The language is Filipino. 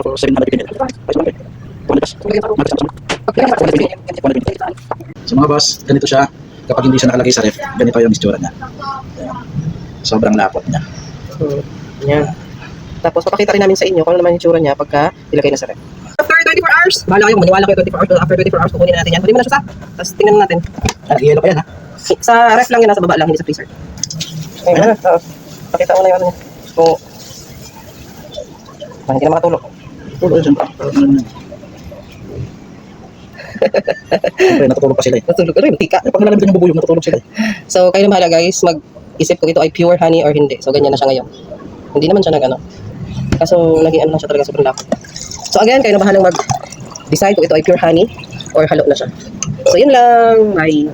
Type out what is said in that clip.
Tapos 700 pinil. So mga boss, ganito siya. Kapag hindi siya nakalagay sa ref, ganito yung itsura niya. Sobrang lapot niya. Yan. Tapos papakita rin namin sa inyo kung ano naman yung itsura niya pagka ilagay na sa ref. After 24 hours, bahala kayo, maniwala kayo 24 hours, after 24 hours kukunin na natin yan. Kunin mo na siya sa, tapos tingnan natin. Nag-yellow pa yan ha. Sa ref lang yun, nasa baba lang, hindi sa freezer. Ayun, pakita mo na yung ano niya. Kung hindi na makatulog. Tulog yun pa. Siyempre, natutulog pa sila eh. Natulog ka rin, tika. Pag nalalabit yung bubuyog, natutulog sila eh. So, kayo na bahala guys, mag-isip kung ito ay pure honey or hindi. So, ganyan na siya ngayon. Hindi naman siya nag-ano. Kaso, naging ano lang siya talaga, sobrang lapot. So, again, kayo na bahalang mag-decide kung ito ay pure honey or halo na siya. So, yun lang. Bye.